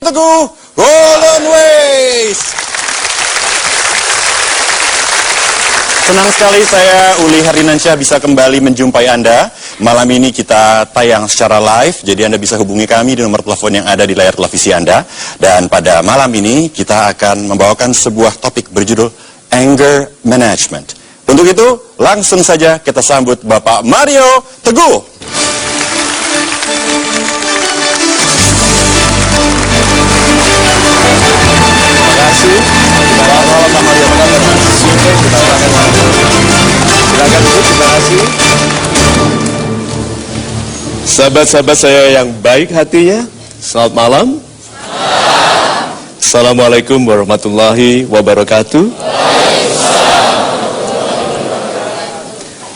Teguh Golden Ways. Senang sekali saya Uli Hardinansyah bisa kembali menjumpai Anda. Malam ini kita tayang secara live, jadi Anda bisa hubungi kami di nomor telepon yang ada di layar televisi Anda. Dan pada malam ini kita akan membawakan sebuah topik berjudul Anger Management. Untuk itu langsung saja kita sambut Bapak Mario Teguh. Selamat malam Pak Mario, apa kabar Mas? Silakan duduk, terima kasih. Sahabat-sahabat saya yang baik hatinya, selamat malam. Assalamualaikum warahmatullahi wabarakatuh.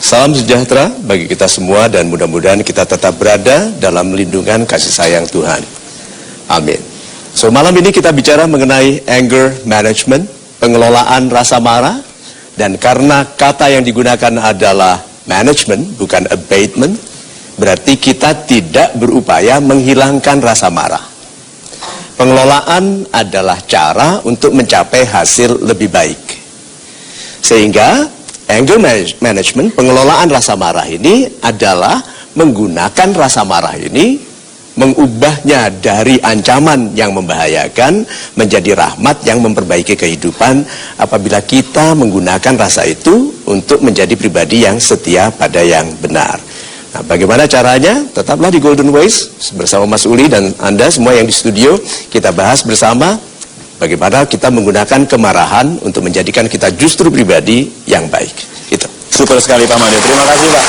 Salam sejahtera bagi kita semua dan mudah-mudahan kita tetap berada dalam lindungan kasih sayang Tuhan. Amin. So, malam ini kita bicara mengenai anger management, pengelolaan rasa marah. Dan karena kata yang digunakan adalah management, bukan abatement, berarti kita tidak berupaya menghilangkan rasa marah. Pengelolaan adalah cara untuk mencapai hasil lebih baik. Sehingga anger management, pengelolaan rasa marah ini adalah menggunakan rasa marah ini, mengubahnya dari ancaman yang membahayakan menjadi rahmat yang memperbaiki kehidupan apabila kita menggunakan rasa itu untuk menjadi pribadi yang setia pada yang benar. Nah, bagaimana caranya? Tetaplah di Golden Ways bersama Mas Uli dan Anda semua yang di studio. Kita bahas bersama bagaimana kita menggunakan kemarahan untuk menjadikan kita justru pribadi yang baik. Itu. Super sekali Pak Mario, terima kasih Pak.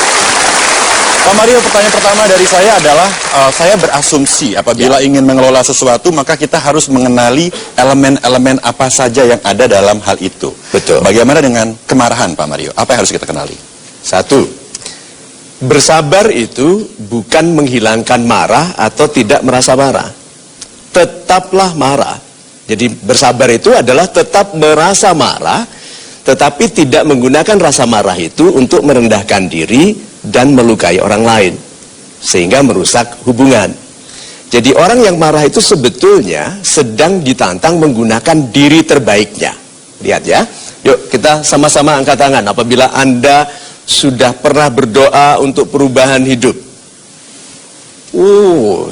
Pak Mario, pertanyaan pertama dari saya adalah, saya berasumsi apabila ingin mengelola sesuatu, maka kita harus mengenali elemen-elemen apa saja yang ada dalam hal itu. Betul. Bagaimana dengan kemarahan, Pak Mario? Apa yang harus kita kenali? Satu, bersabar itu bukan menghilangkan marah atau tidak merasa marah. Tetaplah marah. Jadi bersabar itu adalah tetap merasa marah, tetapi tidak menggunakan rasa marah itu untuk merendahkan diri dan melukai orang lain, sehingga merusak hubungan. Jadi orang yang marah itu sebetulnya sedang ditantang menggunakan diri terbaiknya. Lihat ya, yuk kita sama-sama angkat tangan apabila Anda sudah pernah berdoa untuk perubahan hidup.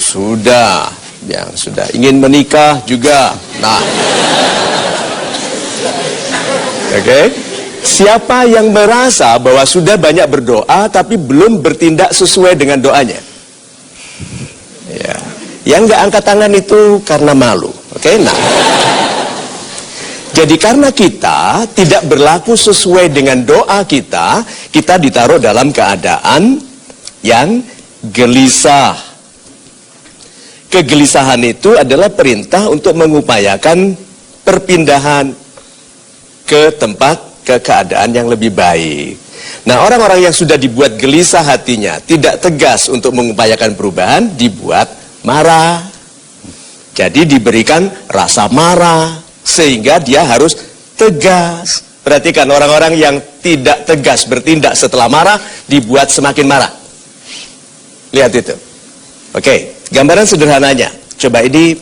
Sudah. Yang sudah ingin menikah juga. Nah, oke. Siapa yang merasa bahwa sudah banyak berdoa tapi belum bertindak sesuai dengan doanya? Ya. Yang nggak angkat tangan itu karena malu. Oke, nah. Jadi karena kita tidak berlaku sesuai dengan doa kita, kita ditaruh dalam keadaan yang gelisah. Kegelisahan itu adalah perintah untuk mengupayakan perpindahan ke tempat ke keadaan yang lebih baik. Nah, orang-orang yang sudah dibuat gelisah hatinya, tidak tegas untuk mengupayakan perubahan, dibuat marah. Jadi diberikan rasa marah, sehingga dia harus tegas. Perhatikan, orang-orang yang tidak tegas bertindak setelah marah, dibuat semakin marah. Lihat itu. Oke, gambaran sederhananya. Coba ini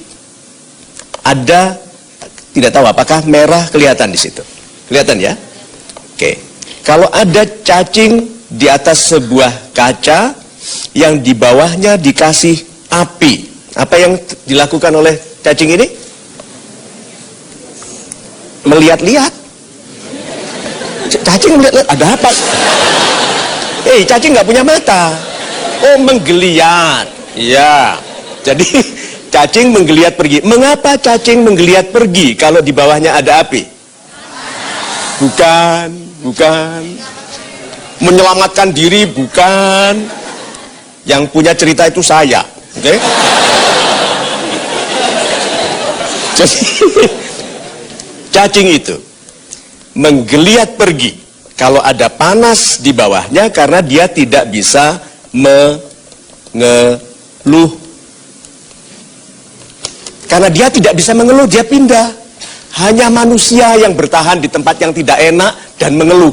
ada, tidak tahu apakah merah kelihatan di situ. Kelihatan ya? Oke, kalau ada cacing di atas sebuah kaca yang di bawahnya dikasih api, apa yang dilakukan oleh cacing ini? Melihat-lihat. Cacing melihat-lihat, ada apa? Cacing nggak punya mata. Oh, menggeliat. Ya, jadi cacing menggeliat pergi. Mengapa cacing menggeliat pergi kalau di bawahnya ada api? Bukan. Menyelamatkan diri, bukan. Yang punya cerita itu saya. Oke? Jadi cacing itu menggeliat pergi kalau ada panas di bawahnya karena dia tidak bisa mengeluh. Karena dia tidak bisa mengeluh, dia pindah. Hanya manusia yang bertahan di tempat yang tidak enak dan mengeluh.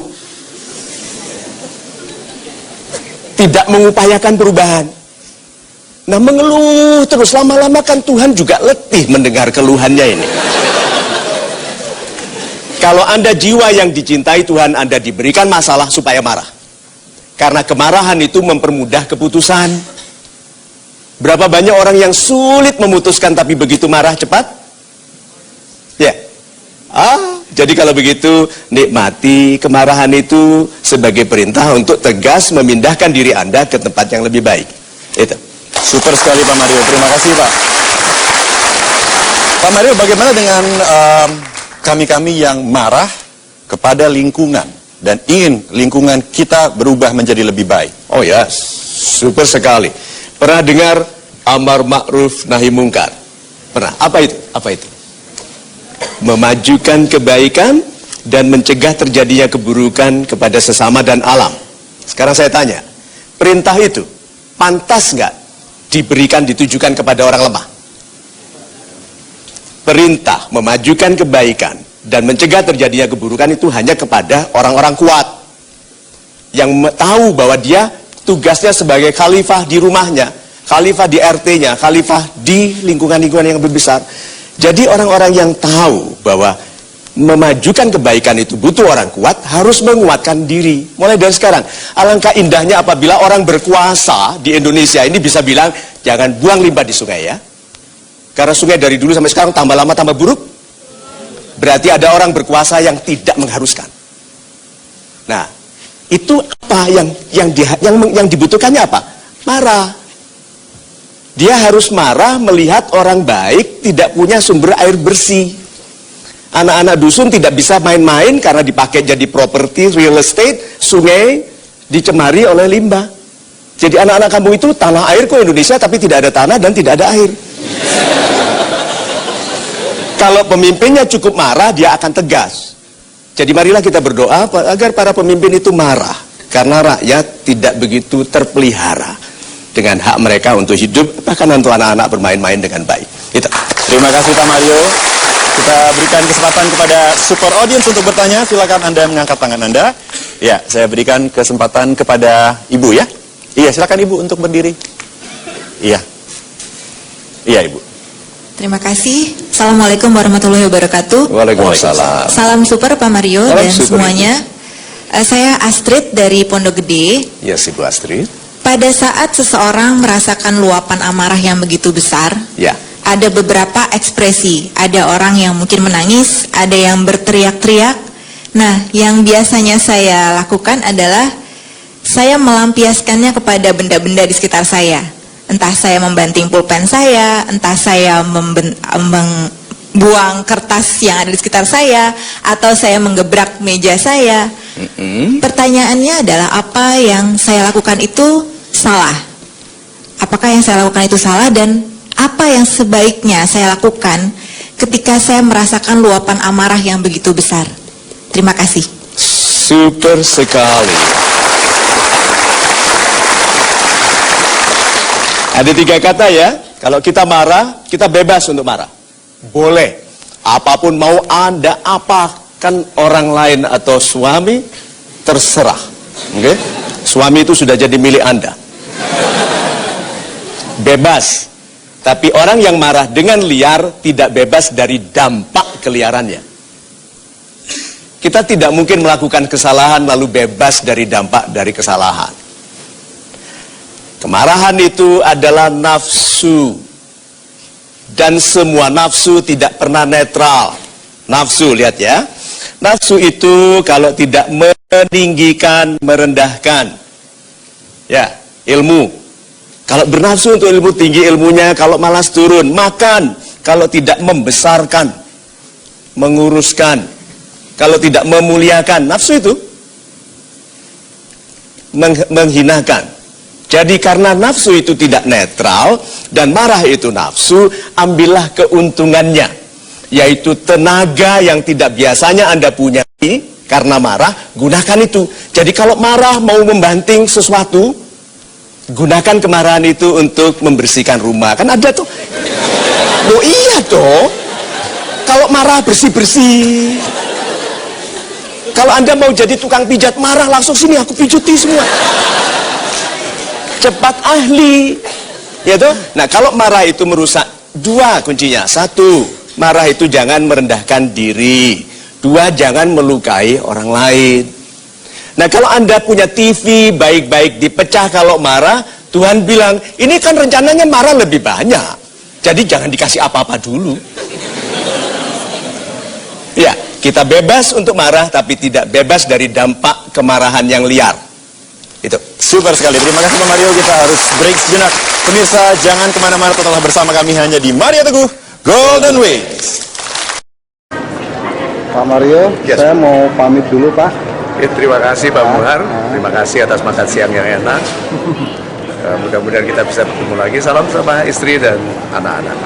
Tidak mengupayakan perubahan. Nah, mengeluh terus lama-lama kan Tuhan juga letih mendengar keluhannya ini. Kalau Anda jiwa yang dicintai Tuhan, Anda diberikan masalah supaya marah. Karena kemarahan itu mempermudah keputusan. Berapa banyak orang yang sulit memutuskan tapi begitu marah cepat? Ya. Jadi kalau begitu, nikmati kemarahan itu sebagai perintah untuk tegas memindahkan diri Anda ke tempat yang lebih baik. Itu. Super sekali Pak Mario, terima kasih Pak. Pak Mario, bagaimana dengan kami-kami yang marah kepada lingkungan dan ingin lingkungan kita berubah menjadi lebih baik? Oh ya, super sekali. Pernah dengar amar ma'ruf nahi mungkar? Pernah? Apa itu? Apa itu? Memajukan kebaikan dan mencegah terjadinya keburukan kepada sesama dan alam. Sekarang saya tanya, perintah itu pantas nggak diberikan, ditujukan kepada orang lemah? Perintah memajukan kebaikan dan mencegah terjadinya keburukan itu hanya kepada orang-orang kuat yang tahu bahwa dia tugasnya sebagai khalifah di rumahnya, khalifah di RT-nya, khalifah di lingkungan-lingkungan yang lebih besar. Jadi orang-orang yang tahu bahwa memajukan kebaikan itu butuh orang kuat, harus menguatkan diri. Mulai dari sekarang, alangkah indahnya apabila orang berkuasa di Indonesia ini bisa bilang, jangan buang limbah di sungai ya. Karena sungai dari dulu sampai sekarang tambah lama tambah buruk. Berarti ada orang berkuasa yang tidak mengharuskan. Nah, itu apa yang dibutuhkannya apa? Marah. Dia harus marah melihat orang baik tidak punya sumber air bersih. Anak-anak dusun tidak bisa main-main karena dipakai jadi properti, real estate, sungai dicemari oleh limbah. Jadi anak-anak kampung itu tanah air kok Indonesia tapi tidak ada tanah dan tidak ada air. Kalau pemimpinnya cukup marah, dia akan tegas. Jadi marilah kita berdoa agar para pemimpin itu marah. Karena rakyat tidak begitu terpelihara dengan hak mereka untuk hidup, bahkan untuk anak-anak bermain-main dengan baik. Itu. Terima kasih Pak Mario. Kita berikan kesempatan kepada super audience untuk bertanya. Silakan Anda mengangkat tangan Anda. Ya, saya berikan kesempatan kepada Ibu ya. Iya, silakan Ibu untuk berdiri. Iya. Iya, Ibu. Terima kasih. Assalamualaikum warahmatullahi wabarakatuh. Waalaikumsalam. Salam super Pak Mario Salam dan super, semuanya. Saya Astrid dari Pondok Gede. Yes, Ibu Astrid. Pada saat seseorang merasakan luapan amarah yang begitu besar, Ya. ada beberapa ekspresi. Ada orang yang mungkin menangis, ada yang berteriak-teriak. Nah, yang biasanya saya lakukan adalah saya melampiaskannya kepada benda-benda di sekitar saya. Entah saya membanting pulpen saya, entah saya membuang kertas yang ada di sekitar saya, atau saya menggebrak meja saya. Pertanyaannya adalah, apa yang saya lakukan itu salah? Apakah yang saya lakukan itu salah, dan apa yang sebaiknya saya lakukan ketika saya merasakan luapan amarah yang begitu besar? Terima kasih. Super sekali. Ada 3 kata ya. Kalau kita marah, kita bebas untuk marah. Boleh. Apapun mau Anda apakan orang lain atau suami, terserah. Oke? Suami itu sudah jadi milik Anda. Bebas. Tapi orang yang marah dengan liar tidak bebas dari dampak keliarannya. Kita tidak mungkin melakukan kesalahan lalu bebas dari dampak dari kesalahan. Kemarahan itu adalah nafsu. Dan semua nafsu tidak pernah netral. Nafsu, lihat ya. Nafsu itu kalau tidak meninggikan, merendahkan. Ya, ilmu. Kalau bernafsu untuk ilmu, tinggi ilmunya. Kalau malas turun, makan. Kalau tidak membesarkan, menguruskan. Kalau tidak memuliakan, nafsu itu menghinakan. Jadi karena nafsu itu tidak netral dan marah itu nafsu, ambillah keuntungannya, yaitu tenaga yang tidak biasanya Anda punya karena marah, gunakan itu. Jadi kalau marah mau membanting sesuatu, gunakan kemarahan itu untuk membersihkan rumah. Kan ada tuh. Loh iya toh. Kalau marah bersih-bersih. Kalau Anda mau jadi tukang pijat, marah langsung sini aku pijuti semua. Cepat ahli. Ya toh? Nah, kalau marah itu merusak, dua kuncinya. Satu, marah itu jangan merendahkan diri. Dua, jangan melukai orang lain. Nah, kalau Anda punya TV baik-baik dipecah kalau marah, Tuhan bilang, ini kan rencananya marah lebih banyak. Jadi jangan dikasih apa-apa dulu. Ya, kita bebas untuk marah, tapi tidak bebas dari dampak kemarahan yang liar. Itu. Super sekali, terima kasih Pak Mario. Kita harus break sejenak. Pemirsa, jangan kemana-mana, tetaplah bersama kami hanya di Mario Teguh Golden Wings. Pak Mario, saya mau pamit dulu Pak. Terima kasih Pak Muhar, terima kasih atas makan siang yang enak. Mudah-mudahan kita bisa bertemu lagi. Salam sama istri dan anak-anak.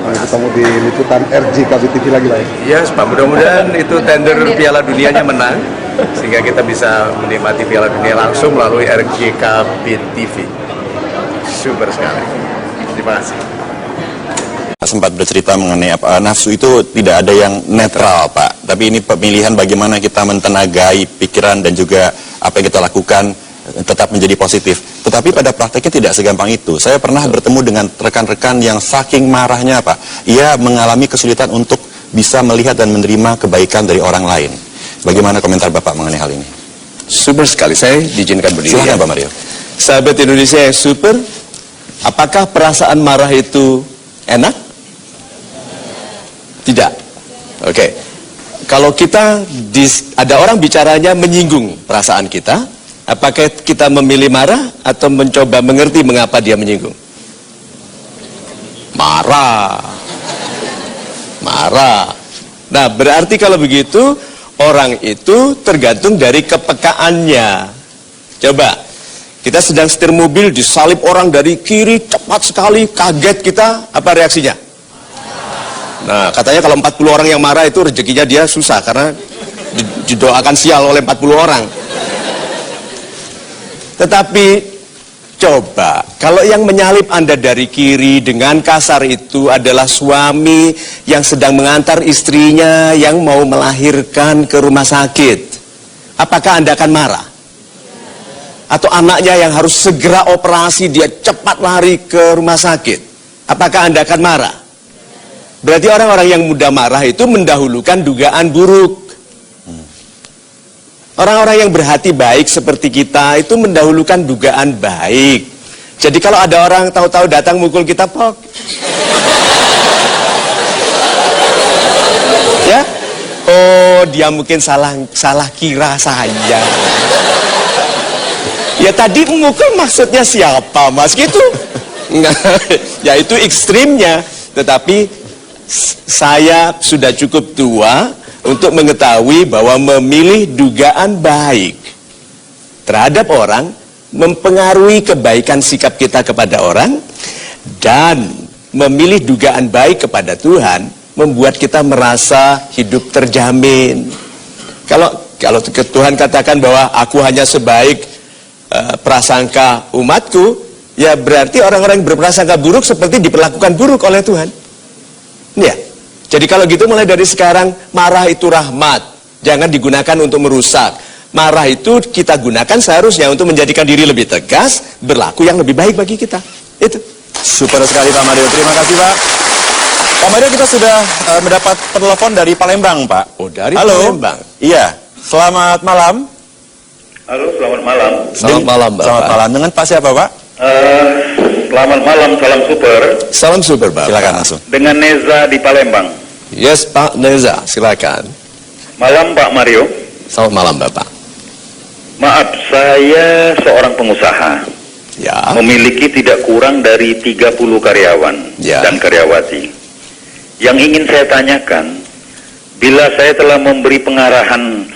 Sampai ketemu di liputan RJKB TV lagi lah ya. Yes Pak, mudah-mudahan itu tender Piala Dunianya menang, sehingga kita bisa menikmati Piala Dunia langsung melalui RJKB TV. Super sekali. Terima kasih. Sempat bercerita mengenai apa nafsu itu tidak ada yang netral Pak, tapi ini pemilihan bagaimana kita mentenagai pikiran dan juga apa yang kita lakukan tetap menjadi positif. Tetapi pada prakteknya tidak segampang itu. Saya pernah bertemu dengan rekan-rekan yang saking marahnya Pak, ia mengalami kesulitan untuk bisa melihat dan menerima kebaikan dari orang lain. Bagaimana komentar Bapak mengenai hal ini? Super sekali, saya diizinkan berdiri. Silakan Pak Mario. Sahabat Indonesia yang super, apakah perasaan marah itu enak? Tidak. Oke. Kalau kita ada orang bicaranya menyinggung perasaan kita, apakah kita memilih marah atau mencoba mengerti mengapa dia menyinggung? Marah. Marah. Nah, berarti kalau begitu orang itu tergantung dari kepekaannya. Coba, kita sedang setir mobil, disalip orang dari kiri, cepat sekali, kaget kita, apa reaksinya? Nah, katanya kalau 40 orang yang marah itu rezekinya dia susah, karena didoakan sial oleh 40 orang. Tetapi, coba, kalau yang menyalip Anda dari kiri dengan kasar itu adalah suami yang sedang mengantar istrinya yang mau melahirkan ke rumah sakit. Apakah Anda akan marah? Atau anaknya yang harus segera operasi, dia cepat lari ke rumah sakit. Apakah Anda akan marah? Berarti orang-orang yang mudah marah itu mendahulukan dugaan buruk. Orang-orang yang berhati baik seperti kita itu mendahulukan dugaan baik. Jadi kalau ada orang tahu-tahu datang mukul kita, pok. Ya? Oh, dia mungkin salah kira saya. Ya tadi mukul maksudnya siapa, Mas? Gitu. Nah, ya itu ekstrimnya. Tetapi saya sudah cukup tua untuk mengetahui bahwa memilih dugaan baik terhadap orang mempengaruhi kebaikan sikap kita kepada orang, dan memilih dugaan baik kepada Tuhan membuat kita merasa hidup terjamin. Kalau Tuhan katakan bahwa aku hanya sebaik prasangka umatku, ya berarti orang-orang yang berprasangka buruk seperti diperlakukan buruk oleh Tuhan. Ya, jadi kalau gitu mulai dari sekarang, marah itu rahmat, jangan digunakan untuk merusak. Marah itu kita gunakan seharusnya untuk menjadikan diri lebih tegas, berlaku yang lebih baik bagi kita. Itu. Super sekali Pak Mario, terima kasih Pak. Pak Mario, kita sudah mendapat telepon dari Palembang Pak. Oh, dari Halo. Palembang. Iya, selamat malam. Halo, selamat malam. Selamat malam, Bapak. Selamat malam, dengan Pak siapa Pak? Selamat malam, salam super. Salam super, Bapak. Silakan langsung. Dengan Neza di Palembang. Yes, Pak Neza, silakan. Malam Pak Mario. Selamat malam, Bapak. Maaf, saya seorang pengusaha. Ya. Memiliki tidak kurang dari 30 karyawan Ya. dan karyawati. Yang ingin saya tanyakan, bila saya telah memberi pengarahan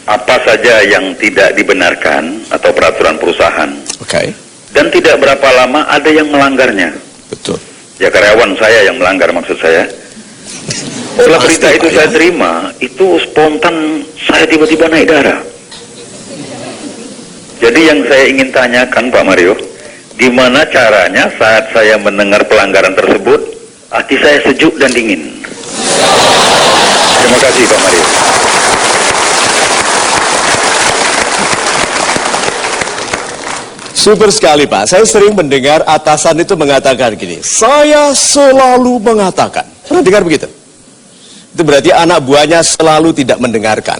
apa saja yang tidak dibenarkan atau peraturan perusahaan, Oke. dan tidak berapa lama ada yang melanggarnya. Betul. Ya, karyawan saya yang melanggar maksud saya. Setelah Pasti, berita itu Pak, saya ya. terima, itu spontan saya tiba-tiba naik darah. Jadi yang saya ingin tanyakan Pak Mario, gimana caranya saat saya mendengar pelanggaran tersebut, hati saya sejuk dan dingin. Terima kasih Pak Mario. Super sekali Pak. Saya sering mendengar atasan itu mengatakan gini, saya selalu mengatakan. Pernah dengar begitu? Itu berarti anak buahnya selalu tidak mendengarkan.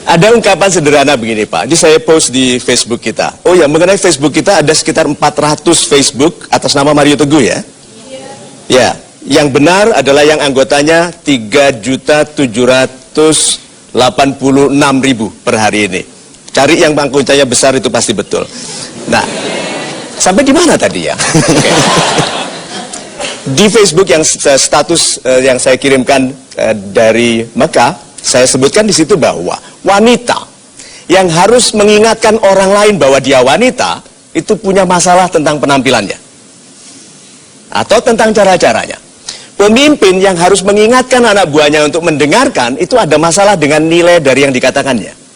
Ada ungkapan sederhana begini Pak. Ini saya post di Facebook kita. Oh ya, mengenai Facebook kita ada sekitar 400 Facebook atas nama Mario Teguh ya. Ya, yang benar adalah yang anggotanya 3.786.000 per hari ini. Cari yang anggotanya besar itu pasti betul. Nah, sampai di mana tadi ya? Okay. Di Facebook yang status yang saya kirimkan dari Mekah, saya sebutkan di situ bahwa wanita yang harus mengingatkan orang lain bahwa dia wanita itu punya masalah tentang penampilannya atau tentang cara-caranya. Pemimpin yang harus mengingatkan anak buahnya untuk mendengarkan itu ada masalah dengan nilai dari yang dikatakannya.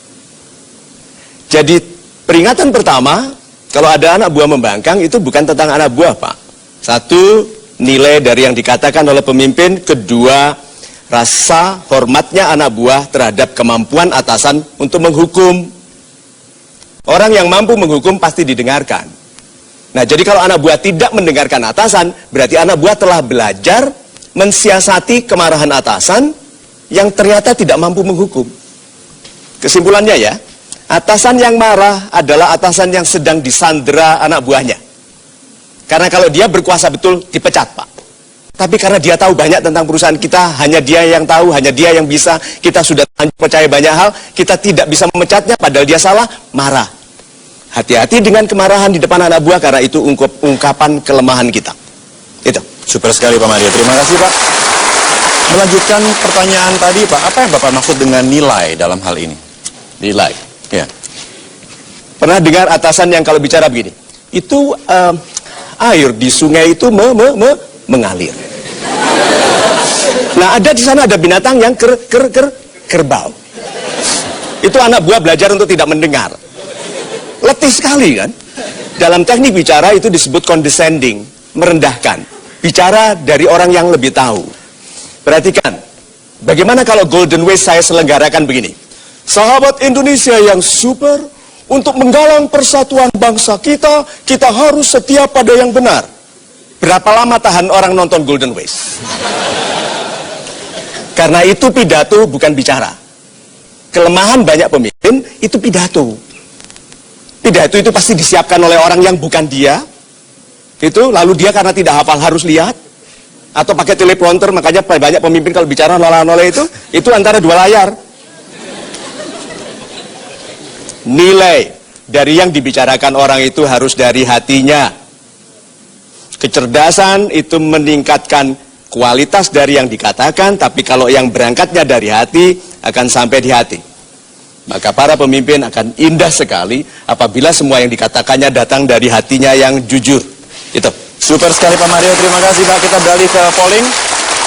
Jadi peringatan pertama, kalau ada anak buah membangkang itu bukan tentang anak buah Pak. Satu, nilai dari yang dikatakan oleh pemimpin. Kedua, rasa hormatnya anak buah terhadap kemampuan atasan untuk menghukum. Orang yang mampu menghukum pasti didengarkan. Nah, jadi kalau anak buah tidak mendengarkan atasan, berarti anak buah telah belajar mensiasati kemarahan atasan yang ternyata tidak mampu menghukum. Kesimpulannya ya, atasan yang marah adalah atasan yang sedang disandera anak buahnya. Karena kalau dia berkuasa betul, dipecat Pak. Tapi karena dia tahu banyak tentang perusahaan kita, hanya dia yang tahu, hanya dia yang bisa, kita sudah percaya banyak hal, kita tidak bisa memecatnya padahal dia salah, marah. Hati-hati dengan kemarahan di depan anak buah karena itu ungkapan kelemahan kita. Itu. Super sekali Pak Mario, terima kasih Pak. Melanjutkan pertanyaan tadi Pak, apa yang Bapak maksud dengan nilai dalam hal ini? Nilai. Ya. Pernah dengar atasan yang kalau bicara begini, itu air di sungai itu mengalir. Nah, ada di sana ada binatang yang kerbau. Itu anak buah belajar untuk tidak mendengar. Letih sekali kan? Dalam teknik bicara itu disebut condescending, merendahkan. Bicara dari orang yang lebih tahu. Perhatikan, bagaimana kalau Golden Way saya selenggarakan begini. Sahabat Indonesia yang super, untuk menggalang persatuan bangsa kita, kita harus setia pada yang benar. Berapa lama tahan orang nonton Golden Ways? Karena itu pidato bukan bicara. Kelemahan banyak pemimpin itu pidato. Pidato itu pasti disiapkan oleh orang yang bukan dia. Itu lalu dia karena tidak hafal harus lihat atau pakai teleprompter, makanya banyak pemimpin kalau bicara noleh-noleh itu antara dua layar. Nilai dari yang dibicarakan orang itu harus dari hatinya. Kecerdasan itu meningkatkan kualitas dari yang dikatakan, tapi kalau yang berangkatnya dari hati akan sampai di hati. Maka para pemimpin akan indah sekali apabila semua yang dikatakannya datang dari hatinya yang jujur. Itu. Super sekali Pak Mario, terima kasih Pak. Kita beralih ke polling.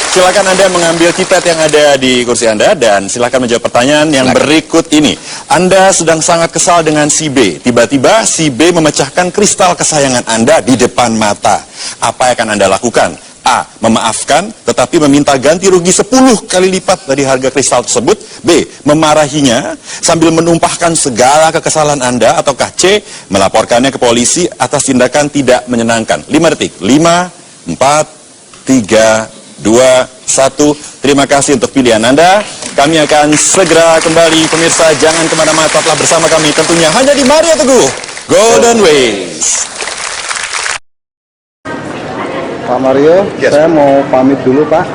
Silakan Anda mengambil keypad yang ada di kursi Anda dan silakan menjawab pertanyaan yang berikut ini. Anda sedang sangat kesal dengan si B. Tiba-tiba si B memecahkan kristal kesayangan Anda di depan mata. Apa yang akan Anda lakukan? A. Memaafkan tetapi meminta ganti rugi 10 kali lipat dari harga kristal tersebut. B. Memarahinya sambil menumpahkan segala kekesalan Anda. Ataukah C. Melaporkannya ke polisi atas tindakan tidak menyenangkan. 5 detik. 5, 4, 3, 2, 1. Terima kasih untuk pilihan Anda. Kami akan segera kembali. Pemirsa jangan kemana-mana, tetaplah bersama kami tentunya hanya di Mario Teguh Golden Ways. Pak Mario, Yes. saya mau pamit dulu Pak.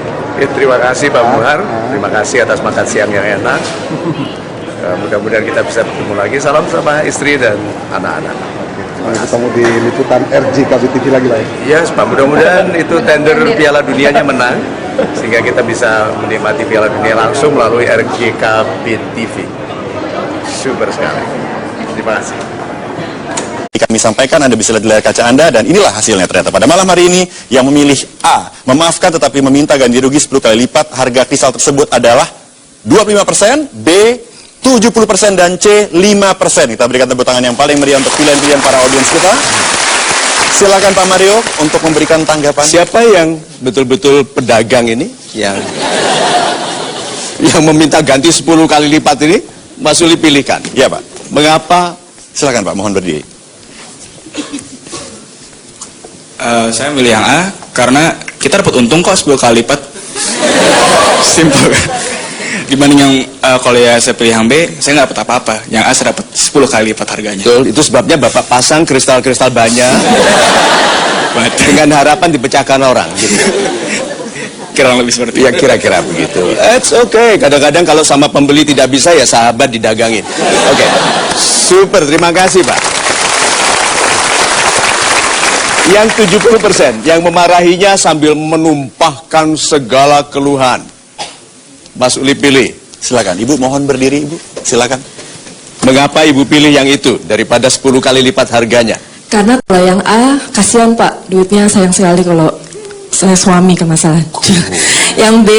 Terima kasih Pak Muhar, terima kasih atas makan siang yang enak. Mudah-mudahan kita bisa bertemu lagi. Salam sama istri dan anak-anak. Sampai ketemu di liputan RJKB TV lagi lah ya. Yes, Pak. Mudah-mudahan itu tender Piala Dunianya menang sehingga kita bisa menikmati Piala Dunia langsung melalui RJKB TV. Super sekali. Terima kasih. Kami sampaikan, Anda bisa lihat di layar kaca Anda, dan inilah hasilnya ternyata. Pada malam hari ini, yang memilih A, memaafkan tetapi meminta ganti rugi 10 kali lipat harga kristal tersebut adalah 25%, B, 70%, dan C, 5%. Kita berikan tepuk tangan yang paling meriah untuk pilihan-pilihan para audiens kita. Silakan Pak Mario untuk memberikan tanggapan. Siapa yang betul-betul pedagang ini yang meminta ganti 10 kali lipat ini? Mas Uli pilihkan. Ya Pak. Mengapa? Silakan Pak, mohon berdiri. Saya milih yang A karena kita dapat untung kok 10 kali lipat. Simpel kan? Dibanding yang kalau ya saya pilih yang B, saya nggak dapat apa-apa. Yang A saya dapat 10 kali lipat harganya. Betul, itu sebabnya Bapak pasang kristal-kristal banyak dengan harapan dipecahkan orang. Gitu. Kira lebih seperti Ya itu. kira-kira begitu. It's okay. Kadang-kadang kalau sama pembeli tidak bisa ya sahabat didagangin. Oke. Super, terima kasih Pak. Yang 70% yang memarahinya sambil menumpahkan segala keluhan. Mas Uli pilih. Silakan, Ibu mohon berdiri, Ibu. Silakan. Mengapa Ibu pilih yang itu daripada 10 kali lipat harganya? Karena kalau yang A, kasihan Pak, duitnya sayang sekali kalau saya suami ke masalah. Yang B,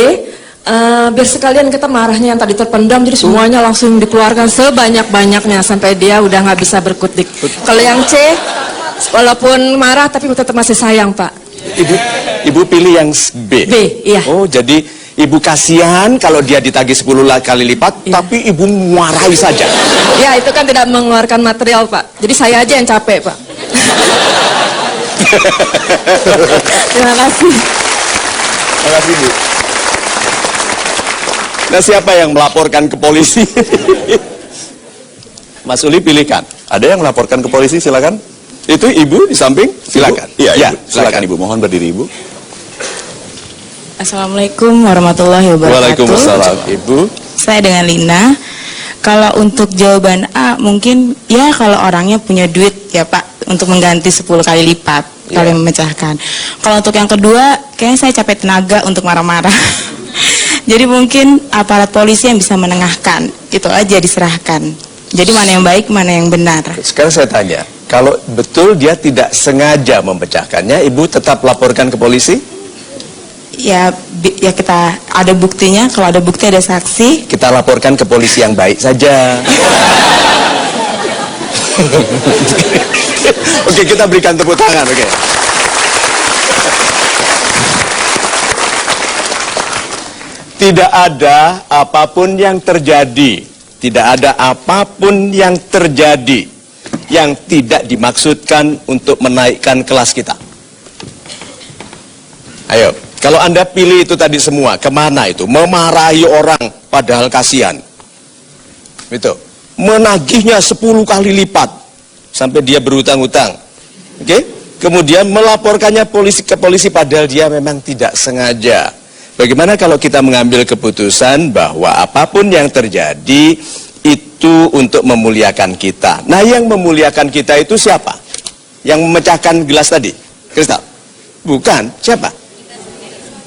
biar sekalian kita marahnya yang tadi terpendam, jadi semuanya langsung dikeluarkan sebanyak-banyaknya sampai dia udah nggak bisa berkutik. Kalau yang C, walaupun marah tapi tetap masih sayang Pak. Ibu pilih yang B. B, iya. Oh, jadi Ibu kasihan kalau dia ditagih 10 kali lipat, Iya. tapi Ibu marahi saja. Ya itu kan tidak mengeluarkan material Pak, jadi saya aja yang capek Pak. Terima kasih. Terima kasih Bu. Nah, siapa yang melaporkan ke polisi? Mas Uli pilihkan. Ada yang melaporkan ke polisi, silakan. Itu Ibu di samping, silakan. Ibu? Iya, Ya, Ibu. Silakan Ibu, mohon berdiri Ibu. Assalamualaikum warahmatullahi wabarakatuh. Waalaikumsalam. Ibu. Saya dengan Lina. Kalau untuk jawaban A, mungkin ya kalau orangnya punya duit ya Pak untuk mengganti 10 kali lipat kalau memecahkan. Kalau untuk yang kedua, kayaknya saya capek tenaga untuk marah-marah. Jadi mungkin aparat polisi yang bisa menengahkan, itu aja diserahkan. Jadi mana yang baik, mana yang benar. Sekarang saya tanya, kalau betul dia tidak sengaja memecahkannya, Ibu tetap laporkan ke polisi? Ya kita ada buktinya, kalau ada bukti ada saksi. Kita laporkan ke polisi yang baik saja. Oke, kita berikan tepuk tangan, oke. Tidak ada apapun yang terjadi, tidak ada apapun yang terjadi yang tidak dimaksudkan untuk menaikkan kelas kita. Ayo, kalau Anda pilih itu tadi semua, kemana itu? Memarahi orang padahal kasihan. Itu. Menagihnya 10 kali lipat sampai dia berhutang-hutang. Oke? Kemudian melaporkannya ke polisi padahal dia memang tidak sengaja. Bagaimana kalau kita mengambil keputusan bahwa apapun yang terjadi itu untuk memuliakan kita. Nah, yang memuliakan kita itu siapa? Yang memecahkan gelas tadi? Kristal? Bukan. Siapa?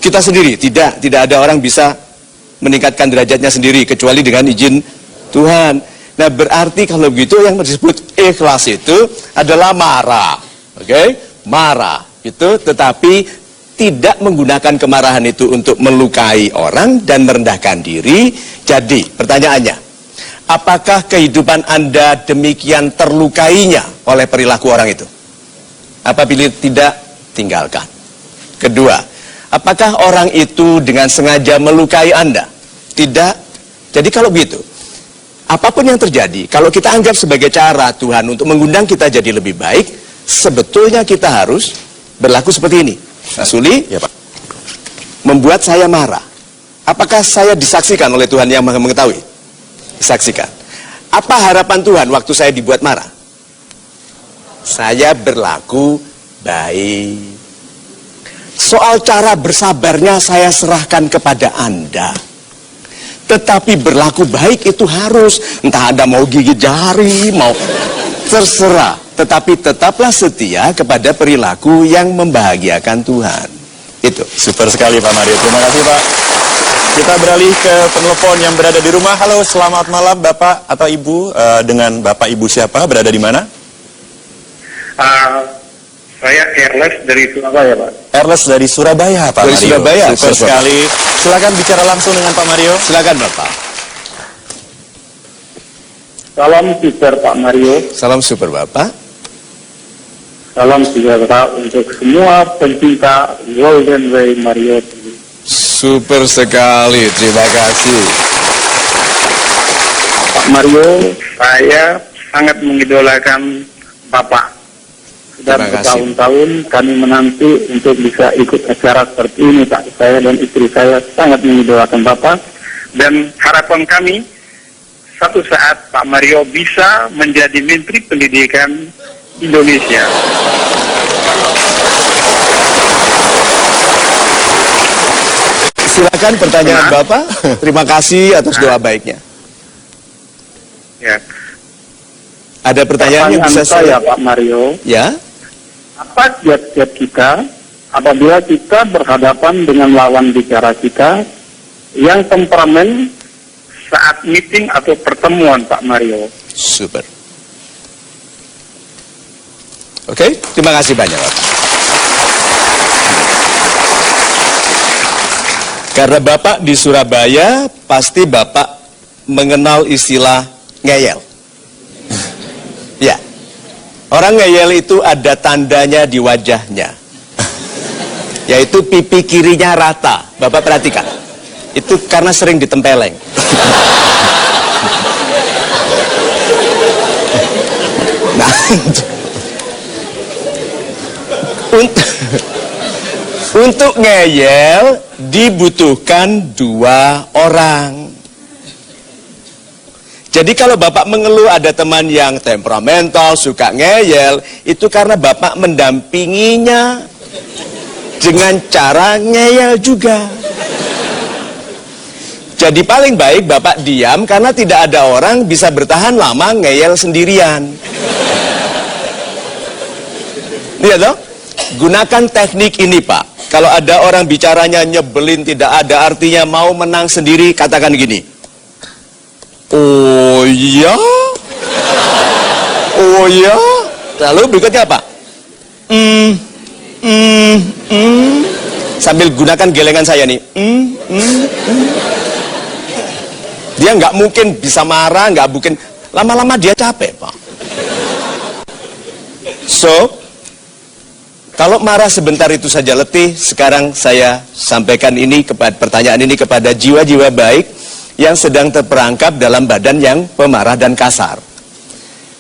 Kita sendiri. Tidak ada orang bisa meningkatkan derajatnya sendiri kecuali dengan izin Tuhan. Nah, berarti kalau begitu yang disebut ikhlas itu adalah marah. Oke? Marah itu, tetapi tidak menggunakan kemarahan itu untuk melukai orang dan merendahkan diri. Jadi, pertanyaannya, apakah kehidupan Anda demikian terlukainya oleh perilaku orang itu? Apa pilih tidak? Tinggalkan. Kedua, apakah orang itu dengan sengaja melukai Anda? Tidak. Jadi kalau begitu, apapun yang terjadi, kalau kita anggap sebagai cara Tuhan untuk mengundang kita jadi lebih baik, sebetulnya kita harus berlaku seperti ini. Mas Uli, Ya Pak. membuat saya marah. Apakah saya disaksikan oleh Tuhan yang Maha Mengetahui? Disaksikan. Apa harapan Tuhan waktu saya dibuat marah? Saya berlaku baik. Soal cara bersabarnya saya serahkan kepada Anda. Tetapi berlaku baik itu harus, entah Anda mau gigit jari, mau terserah. Tetapi tetaplah setia kepada perilaku yang membahagiakan Tuhan. Itu. Super sekali Pak Mario, terima kasih Pak. Kita beralih ke penelpon yang berada di rumah. Halo, selamat malam Bapak atau Ibu. Dengan Bapak Ibu siapa, berada di mana? Saya Erles dari Surabaya, Pak. Erles dari Surabaya, Pak Dari Mario. Surabaya, Super super. sekali. Silakan bicara langsung dengan Pak Mario. Silakan Bapak. Salam super Pak Mario. Salam super Bapak. Salam sejahtera untuk semua pencinta Golden Way Mario. Super sekali, terima kasih. Pak Mario, saya sangat mengidolakan Bapak. Sudah Terima kasih. bertahun-tahun kami menanti untuk bisa ikut acara seperti ini, Pak. Saya dan istri saya sangat mengidolakan Bapak. Dan harapan kami, satu saat Pak Mario bisa menjadi Menteri Pendidikan Indonesia. Silakan pertanyaan Nah. Bapak. Terima kasih atas doa baiknya. Ya. Ada pertanyaan yang bisa saya, saya... Pak Mario, Ya? apa kiat-kiat kita apabila kita berhadapan dengan lawan bicara kita yang temperamen saat meeting atau pertemuan, Pak Mario? Super. Oke, terima kasih banyak, Bapak. Karena Bapak di Surabaya, pasti Bapak mengenal istilah ngeyel. Ya, orang ngeyel itu ada tandanya di wajahnya, yaitu pipi kirinya rata. Bapak perhatikan, itu karena sering ditempeleng. Nah, untuk ngeyel dibutuhkan 2 orang. Jadi kalau Bapak mengeluh ada teman yang temperamental, suka ngeyel, itu karena Bapak mendampinginya dengan cara ngeyel juga. Jadi paling baik Bapak diam karena tidak ada orang bisa bertahan lama ngeyel sendirian. Lihat dong, gunakan teknik ini Pak. Kalau ada orang bicaranya nyebelin, tidak ada artinya, mau menang sendiri, katakan gini. Oh ya? Oh ya? Lalu berikutnya apa? Sambil gunakan gelengan saya nih. Dia nggak mungkin bisa marah, nggak mungkin. Lama-lama dia capek, Pak. So, kalau marah sebentar itu saja letih, sekarang saya sampaikan ini kepada pertanyaan ini kepada jiwa-jiwa baik yang sedang terperangkap dalam badan yang pemarah dan kasar.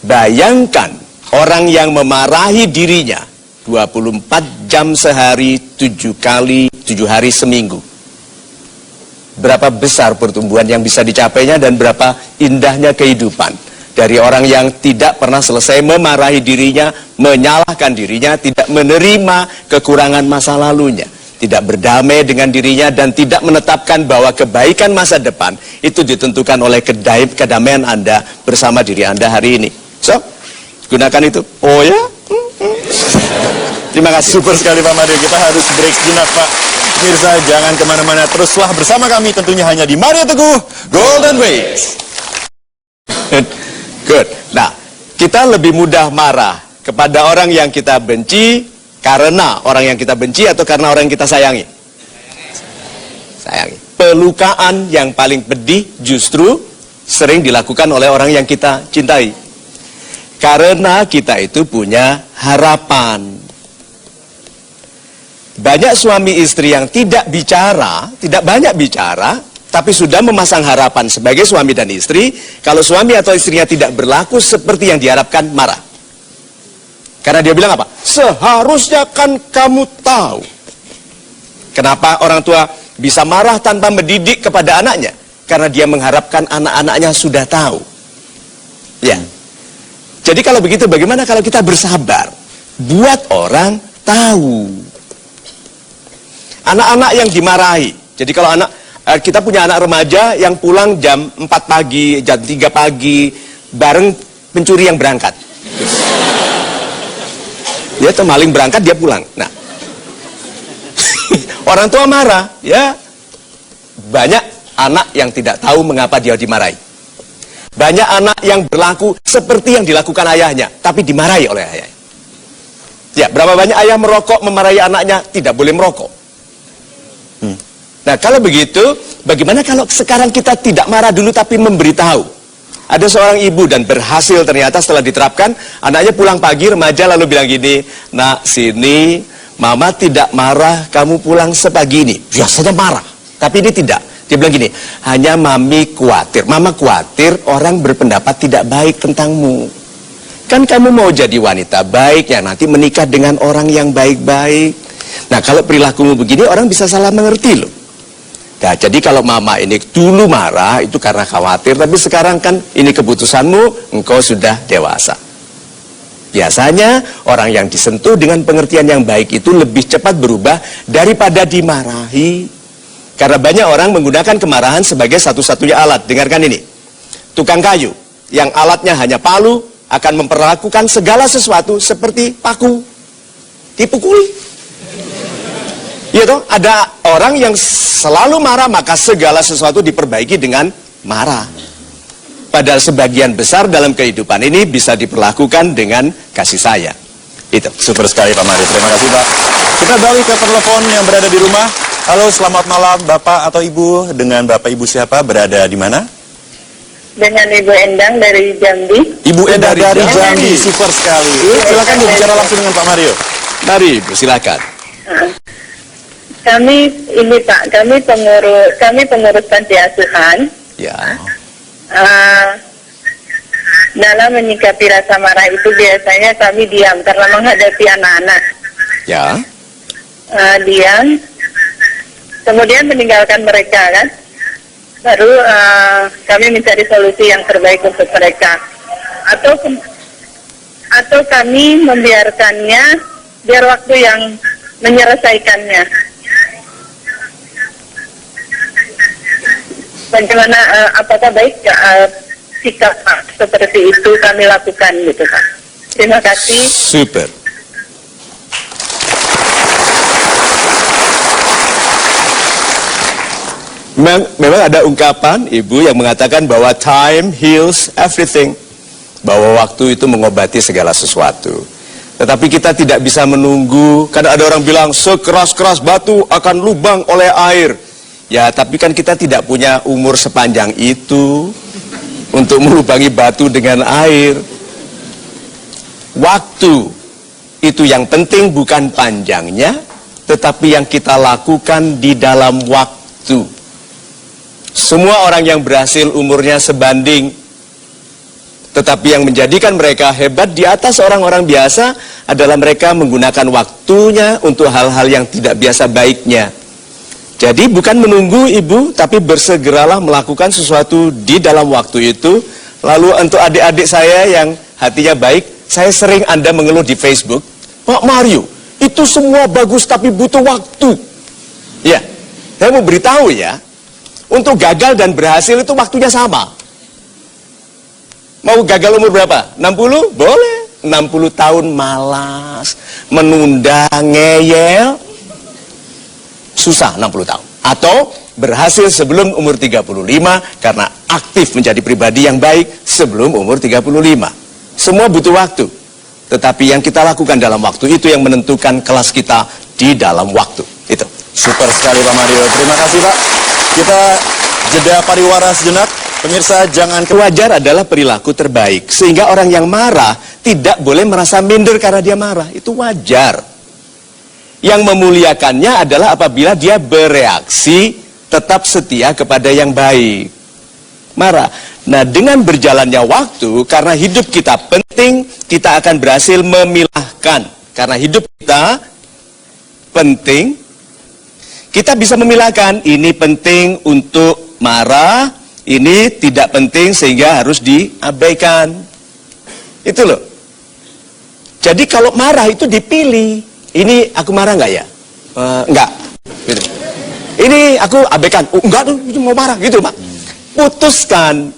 Bayangkan orang yang memarahi dirinya 24 jam sehari, 7 hari seminggu. Berapa besar pertumbuhan yang bisa dicapainya dan berapa indahnya kehidupan. Dari orang yang tidak pernah selesai memarahi dirinya, menyalahkan dirinya, tidak menerima kekurangan masa lalunya, tidak berdamai dengan dirinya, dan tidak menetapkan bahwa kebaikan masa depan itu ditentukan oleh kedamaian Anda bersama diri Anda hari ini. So, gunakan itu. Oh ya? Terima kasih. Super sekali Pak Mario, kita harus break sejenak Pak. Mirsa, jangan kemana-mana, teruslah bersama kami tentunya hanya di Mario Teguh Golden Ways. Good. Nah, kita lebih mudah marah kepada orang yang kita benci karena orang yang kita benci atau karena orang yang kita sayangi? Sayangi. Pelukaan yang paling pedih justru sering dilakukan oleh orang yang kita cintai. Karena kita itu punya harapan. Banyak suami istri yang tidak bicara, tidak banyak bicara, tapi sudah memasang harapan sebagai suami dan istri. Kalau suami atau istrinya tidak berlaku seperti yang diharapkan, marah. Karena dia bilang apa? Seharusnya kan kamu tahu. Kenapa orang tua bisa marah tanpa mendidik kepada anaknya? Karena dia mengharapkan anak-anaknya sudah tahu. Ya. Jadi kalau begitu bagaimana kalau kita bersabar? Buat orang tahu. Anak-anak yang dimarahi. Jadi kalau kita punya anak remaja yang pulang jam 4 pagi, jam 3 pagi, bareng pencuri yang berangkat. Dia tuh maling berangkat, dia pulang. Nah, orang tua marah, ya. Banyak anak yang tidak tahu mengapa dia dimarahi. Banyak anak yang berlaku seperti yang dilakukan ayahnya, tapi dimarahi oleh ayahnya. Ya, berapa banyak ayah merokok memarahi anaknya, tidak boleh merokok. Nah, kalau begitu, bagaimana kalau sekarang kita tidak marah dulu tapi memberitahu? Ada seorang ibu dan berhasil ternyata setelah diterapkan, anaknya pulang pagi, remaja lalu bilang gini, "Nak, sini, mama tidak marah kamu pulang sepagi ini." Biasanya marah, tapi ini tidak. Dia bilang gini, "Hanya mami khawatir, mama khawatir orang berpendapat tidak baik tentangmu." Kan kamu mau jadi wanita baik yang nanti menikah dengan orang yang baik-baik. Nah, kalau perilakumu begini orang bisa salah mengerti loh. Nah, jadi kalau mama ini dulu marah itu karena khawatir, tapi sekarang kan ini keputusanmu, engkau sudah dewasa. Biasanya orang yang disentuh dengan pengertian yang baik itu lebih cepat berubah daripada dimarahi. Karena banyak orang menggunakan kemarahan sebagai satu-satunya alat. Dengarkan ini. Tukang kayu yang alatnya hanya palu akan memperlakukan segala sesuatu seperti paku. Dipukuli. Iya toh, ada orang yang selalu marah maka segala sesuatu diperbaiki dengan marah. Padahal sebagian besar dalam kehidupan ini bisa diperlakukan dengan kasih sayang. Itu. Super sekali Pak Mario, terima kasih Pak. Kita balik ke telepon yang berada di rumah. Halo, selamat malam Bapak atau Ibu. Dengan Bapak Ibu siapa, berada di mana? Dengan Ibu Endang dari Jambi. Ibu Endang dari Jambi, super sekali. Silakan Bu, bicara langsung dengan Pak Mario. Mari Ibu, silakan. Kami ini Pak, kami pengurus panti asuhan. Ya. Dalam menyikapi rasa marah itu biasanya kami diam karena menghadapi anak-anak. Ya. Diam, kemudian meninggalkan mereka kan. Baru kami mencari solusi yang terbaik untuk mereka. Atau kami membiarkannya biar waktu yang menyelesaikannya. Bagaimana, apakah baik sikap seperti itu kami lakukan gitu Pak. Terima kasih. Super. Memang ada ungkapan Ibu yang mengatakan bahwa time heals everything. Bahwa waktu itu mengobati segala sesuatu. Tetapi kita tidak bisa menunggu. Karena ada orang bilang sekeras-keras batu akan lubang oleh air. Ya, tapi kan kita tidak punya umur sepanjang itu untuk melubangi batu dengan air. Waktu itu yang penting bukan panjangnya, tetapi yang kita lakukan di dalam waktu. Semua orang yang berhasil umurnya sebanding, tetapi yang menjadikan mereka hebat di atas orang-orang biasa adalah mereka menggunakan waktunya untuk hal-hal yang tidak biasa baiknya. Jadi bukan menunggu Ibu, tapi bersegeralah melakukan sesuatu di dalam waktu itu. Lalu untuk adik-adik saya yang hatinya baik, saya sering Anda mengeluh di Facebook, Pak Mario, itu semua bagus tapi butuh waktu. Ya, saya mau beritahu ya, untuk gagal dan berhasil itu waktunya sama. Mau gagal umur berapa? 60? Boleh. 60 tahun malas, menunda, ngeyel, susah 60 tahun. Atau berhasil sebelum umur 35 karena aktif menjadi pribadi yang baik sebelum umur 35. Semua butuh waktu. Tetapi yang kita lakukan dalam waktu itu yang menentukan kelas kita di dalam waktu. Itu. Super sekali Pak Mario. Terima kasih Pak. Kita jeda pariwara sejenak. Pemirsa, jangan wajar adalah perilaku terbaik. Sehingga orang yang marah tidak boleh merasa minder karena dia marah. Itu wajar. Yang memuliakannya adalah apabila dia bereaksi tetap setia kepada yang baik. Marah. Nah, dengan berjalannya waktu, karena hidup kita penting, kita akan berhasil memilahkan. Karena hidup kita penting, kita bisa memilahkan. Ini penting untuk marah, ini tidak penting sehingga harus diabaikan. Itu loh. Jadi kalau marah itu dipilih. Ini aku marah nggak ya? Enggak. Gitu. Ini aku abaikan. Enggak tuh, mau marah gitu Pak. Putuskan.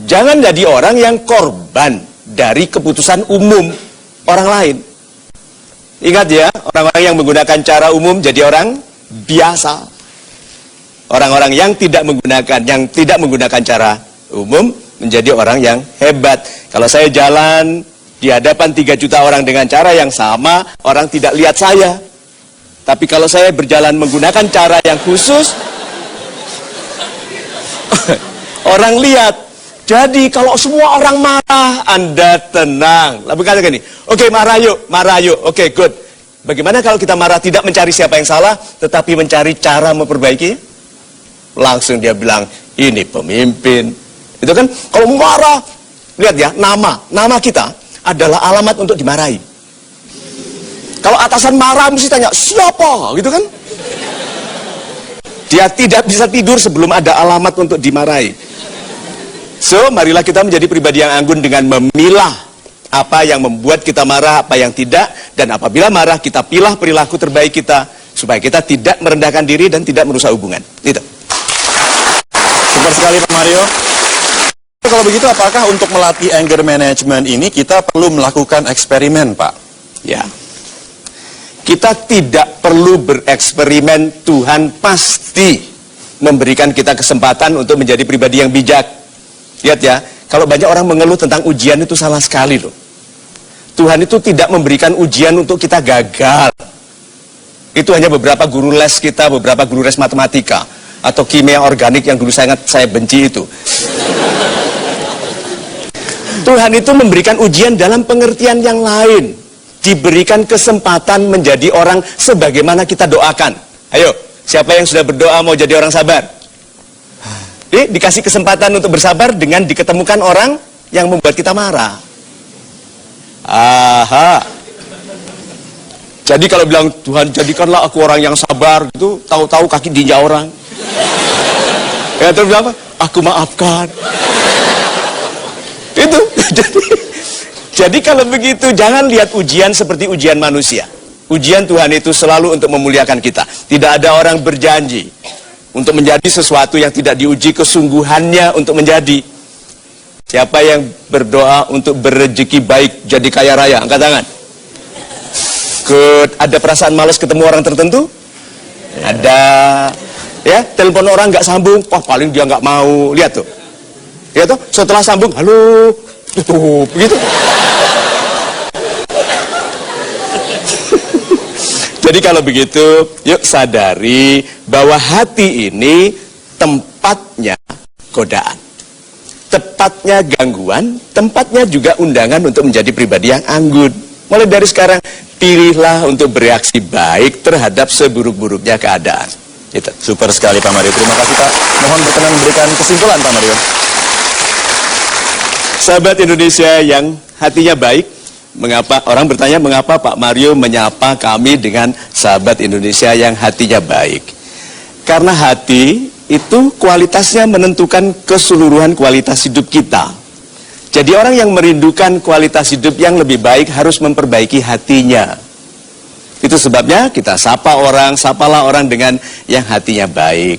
Jangan jadi orang yang korban dari keputusan umum orang lain. Ingat ya, orang-orang yang menggunakan cara umum jadi orang biasa. Orang-orang yang tidak menggunakan cara umum menjadi orang yang hebat. Kalau saya jalan di hadapan 3 juta orang dengan cara yang sama, orang tidak lihat saya. Tapi kalau saya berjalan menggunakan cara yang khusus, orang lihat. Jadi kalau semua orang marah, Anda tenang. Lalu kata gini, oke, marah yuk, oke, good. Bagaimana kalau kita marah tidak mencari siapa yang salah, tetapi mencari cara memperbaiki? Langsung dia bilang, ini pemimpin. Itu kan, kalau marah, lihat ya, nama kita. adalah alamat untuk dimarahi. Kalau atasan marah mesti tanya, siapa? Gitu kan? Dia tidak bisa tidur sebelum ada alamat untuk dimarahi. So, marilah kita menjadi pribadi yang anggun dengan memilah apa yang membuat kita marah, apa yang tidak. Dan apabila marah, kita pilah perilaku terbaik kita, supaya kita tidak merendahkan diri dan tidak merusak hubungan. Itu. Super sekali Pak Mario. Kalau begitu, apakah untuk melatih anger management ini kita perlu melakukan eksperimen, Pak? Ya. Kita tidak perlu bereksperimen, Tuhan pasti memberikan kita kesempatan untuk menjadi pribadi yang bijak. Lihat ya, kalau banyak orang mengeluh tentang ujian itu salah sekali loh. Tuhan itu tidak memberikan ujian untuk kita gagal. Itu hanya beberapa guru les kita, beberapa guru les matematika atau kimia organik yang dulu saya benci itu. Tuhan itu memberikan ujian dalam pengertian yang lain. Diberikan kesempatan menjadi orang sebagaimana kita doakan. Ayo, siapa yang sudah berdoa mau jadi orang sabar? Dikasih kesempatan untuk bersabar dengan diketemukan orang yang membuat kita marah. Aha. Jadi kalau bilang, Tuhan jadikanlah aku orang yang sabar, gitu, tahu-tahu kaki diinjak orang. Ya, terus bilang apa? Aku maafkan. Itu. Jadi kalau begitu, jangan lihat ujian seperti ujian manusia. Ujian Tuhan itu selalu untuk memuliakan kita. Tidak ada orang berjanji untuk menjadi sesuatu yang tidak diuji kesungguhannya untuk menjadi. Siapa yang berdoa untuk berrezeki baik, jadi kaya raya? Angkat tangan. Ada perasaan malas ketemu orang tertentu? Ada. Ya, telepon orang nggak sambung, wah paling dia nggak mau. Lihat tuh. Lihat tuh, setelah sambung, halo, tutup, gitu. Jadi kalau begitu, yuk sadari bahwa hati ini tempatnya godaan, tempatnya gangguan, tempatnya juga undangan untuk menjadi pribadi yang anggun. Mulai dari sekarang, pilihlah untuk bereaksi baik terhadap seburuk-buruknya keadaan. Itu. Super sekali Pak Mario, terima kasih Pak. Mohon berkenan memberikan kesimpulan Pak Mario. Sahabat Indonesia yang hatinya baik, mengapa orang bertanya mengapa Pak Mario menyapa kami dengan sahabat Indonesia yang hatinya baik? Karena hati itu kualitasnya menentukan keseluruhan kualitas hidup kita. Jadi orang yang merindukan kualitas hidup yang lebih baik harus memperbaiki hatinya. Itu sebabnya kita sapalah orang dengan yang hatinya baik.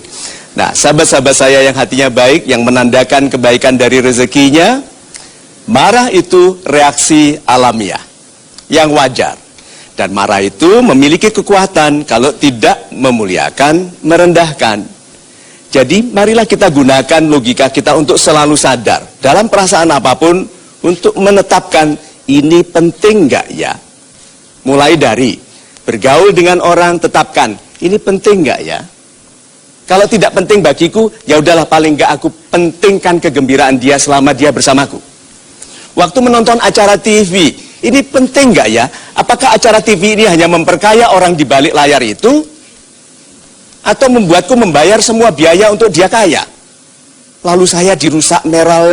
Nah, sahabat-sahabat saya yang hatinya baik, yang menandakan kebaikan dari rezekinya, marah itu reaksi alamiah yang wajar. Dan marah itu memiliki kekuatan kalau tidak memuliakan, merendahkan. Jadi marilah kita gunakan logika kita untuk selalu sadar dalam perasaan apapun untuk menetapkan ini penting nggak ya. Mulai dari bergaul dengan orang, tetapkan ini penting nggak ya. Kalau tidak penting bagiku, ya udahlah paling nggak aku pentingkan kegembiraan dia selama dia bersamaku. Waktu menonton acara TV, ini penting nggak ya? Apakah acara TV ini hanya memperkaya orang di balik layar itu? Atau membuatku membayar semua biaya untuk dia kaya? Lalu saya dirusak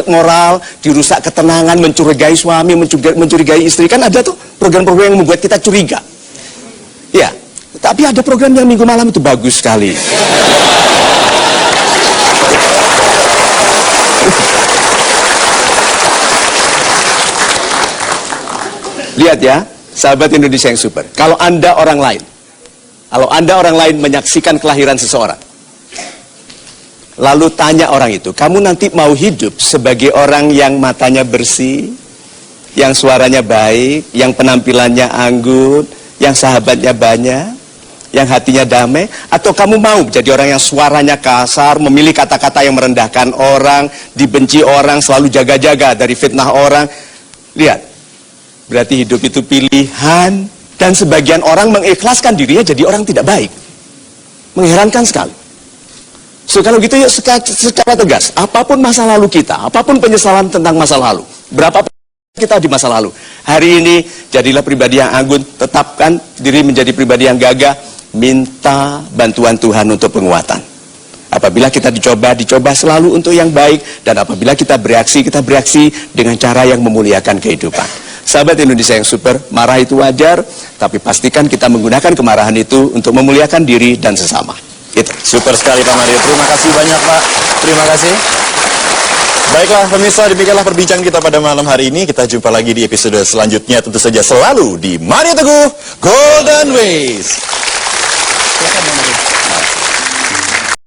moral, dirusak ketenangan, mencurigai suami, mencurigai istri. Kan ada tuh program-program yang membuat kita curiga. Ya, tapi ada program yang minggu malam itu bagus sekali. Lihat ya, sahabat Indonesia yang super. Kalau Anda orang lain menyaksikan kelahiran seseorang, lalu tanya orang itu, kamu nanti mau hidup sebagai orang yang matanya bersih, yang suaranya baik, yang penampilannya anggun, yang sahabatnya banyak, yang hatinya damai, atau kamu mau jadi orang yang suaranya kasar, memilih kata-kata yang merendahkan orang, dibenci orang, selalu jaga-jaga dari fitnah orang? Lihat, berarti hidup itu pilihan, dan sebagian orang mengikhlaskan dirinya jadi orang tidak baik. Mengherankan sekali. So kalau gitu yuk secara tegas, apapun masa lalu kita, apapun penyesalan tentang masa lalu, berapa kita di masa lalu, hari ini jadilah pribadi yang anggun, tetapkan diri menjadi pribadi yang gagah, minta bantuan Tuhan untuk penguatan. Apabila kita dicoba selalu untuk yang baik. Dan apabila kita bereaksi dengan cara yang memuliakan kehidupan. Sahabat Indonesia yang super, marah itu wajar, tapi pastikan kita menggunakan kemarahan itu untuk memuliakan diri dan sesama. Itu. Super sekali Pak Mario, terima kasih banyak Pak. Terima kasih. Baiklah pemirsa, demikianlah perbincangan kita pada malam hari ini. Kita jumpa lagi di episode selanjutnya, tentu saja selalu di Mario Teguh Golden Ways.